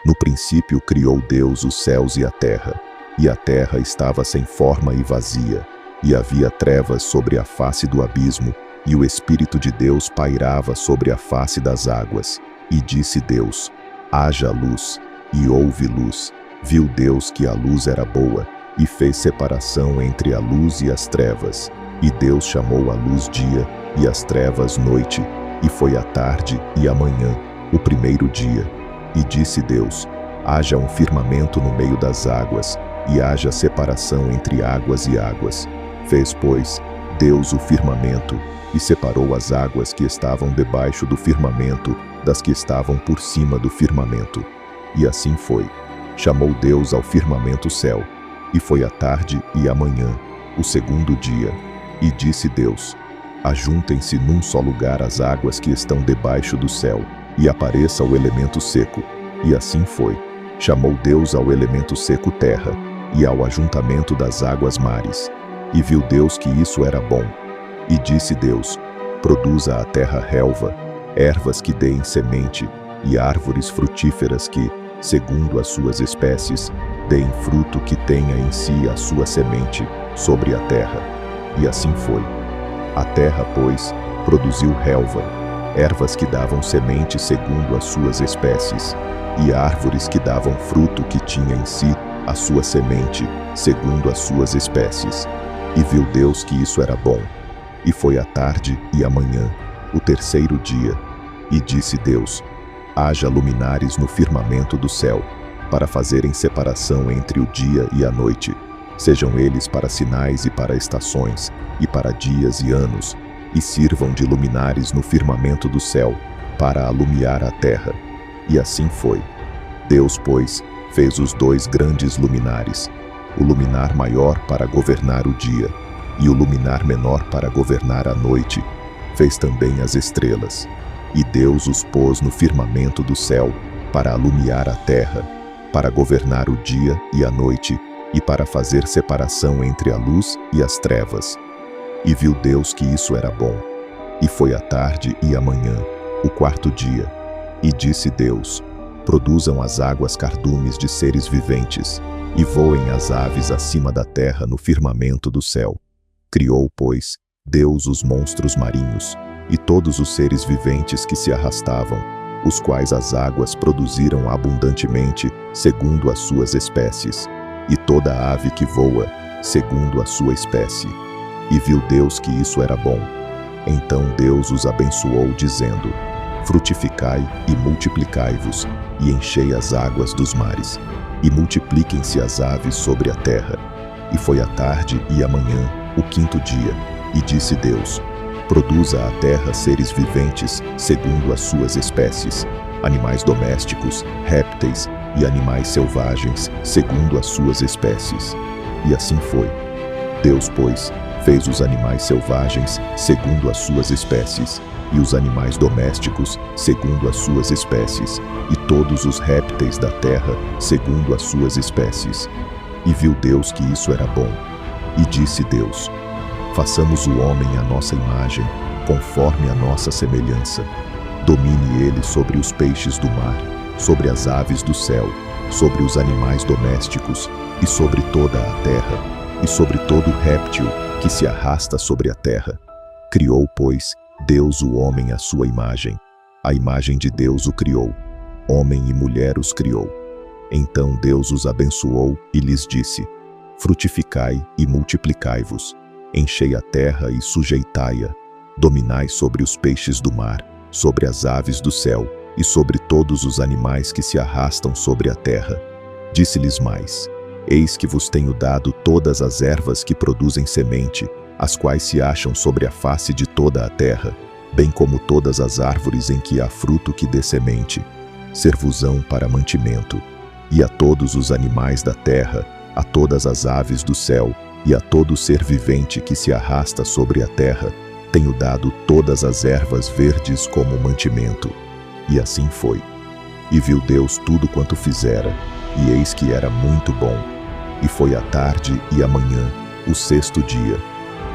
No princípio criou Deus os céus e a terra estava sem forma e vazia, e havia trevas sobre a face do abismo, e o Espírito de Deus pairava sobre a face das águas. E disse Deus: haja luz, e houve luz. Viu Deus que a luz era boa, e fez separação entre a luz e as trevas. E Deus chamou a luz dia, e as trevas noite, e foi a tarde e a manhã, o primeiro dia. E disse Deus: haja um firmamento no meio das águas, e haja separação entre águas e águas. Fez, pois, Deus o firmamento, e separou as águas que estavam debaixo do firmamento das que estavam por cima do firmamento. E assim foi. Chamou Deus ao firmamento céu, e foi a tarde e a manhã, o segundo dia. E disse Deus: ajuntem-se num só lugar as águas que estão debaixo do céu, e apareça o elemento seco. E assim foi. Chamou Deus ao elemento seco terra, e ao ajuntamento das águas mares. E viu Deus que isso era bom. E disse Deus: produza a terra relva, ervas que deem semente, e árvores frutíferas que, segundo as suas espécies, deem fruto que tenha em si a sua semente, sobre a terra. E assim foi. A terra, pois, produziu relva, ervas que davam semente segundo as suas espécies, e árvores que davam fruto que tinha em si a sua semente, segundo as suas espécies. E viu Deus que isso era bom. E foi a tarde e a manhã, o terceiro dia. E disse Deus: haja luminares no firmamento do céu, para fazerem separação entre o dia e a noite. Sejam eles para sinais e para estações, e para dias e anos, e sirvam de luminares no firmamento do céu, para alumiar a terra. E assim foi. Deus, pois, fez os dois grandes luminares, o luminar maior para governar o dia, e o luminar menor para governar a noite. Fez também as estrelas. E Deus os pôs no firmamento do céu, para alumiar a terra, para governar o dia e a noite, e para fazer separação entre a luz e as trevas. E viu Deus que isso era bom. E foi a tarde e a manhã, o quarto dia. E disse Deus: produzam as águas cardumes de seres viventes, e voem as aves acima da terra no firmamento do céu. Criou, pois, Deus os monstros marinhos, e todos os seres viventes que se arrastavam, os quais as águas produziram abundantemente, segundo as suas espécies, e toda ave que voa, segundo a sua espécie. E viu Deus que isso era bom. Então Deus os abençoou, dizendo: frutificai e multiplicai-vos, e enchei as águas dos mares, e multipliquem-se as aves sobre a terra. E foi a tarde e a manhã, o quinto dia. E disse Deus: produza a terra seres viventes, segundo as suas espécies, animais domésticos, répteis e animais selvagens, segundo as suas espécies. E assim foi. Deus, pois, fez os animais selvagens, segundo as suas espécies, e os animais domésticos, segundo as suas espécies, e todos os répteis da terra, segundo as suas espécies. E viu Deus que isso era bom. E disse Deus: façamos o homem à nossa imagem, conforme a nossa semelhança. Domine ele sobre os peixes do mar, sobre as aves do céu, sobre os animais domésticos, e sobre toda a terra, e sobre todo réptil que se arrasta sobre a terra. Criou, pois, Deus o homem à sua imagem. A imagem de Deus o criou. Homem e mulher os criou. Então Deus os abençoou e lhes disse: frutificai e multiplicai-vos, enchei a terra e sujeitai-a, dominai sobre os peixes do mar, sobre as aves do céu, e sobre todos os animais que se arrastam sobre a terra. Disse-lhes mais: eis que vos tenho dado todas as ervas que produzem semente, as quais se acham sobre a face de toda a terra, bem como todas as árvores em que há fruto que dê semente, ser-vos-ão para mantimento. E a todos os animais da terra, a todas as aves do céu, e a todo ser vivente que se arrasta sobre a terra, tenho dado todas as ervas verdes como mantimento. E assim foi. E viu Deus tudo quanto fizera, e eis que era muito bom. E foi a tarde e a manhã, o sexto dia.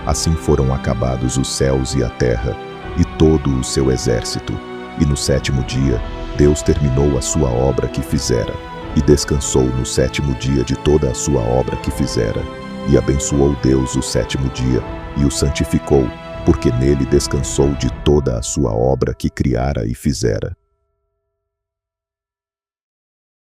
Assim foram acabados os céus e a terra, e todo o seu exército. E no sétimo dia, Deus terminou a sua obra que fizera, e descansou no sétimo dia de toda a sua obra que fizera. E abençoou Deus o sétimo dia, e o santificou, porque nele descansou de toda a sua obra que criara e fizera.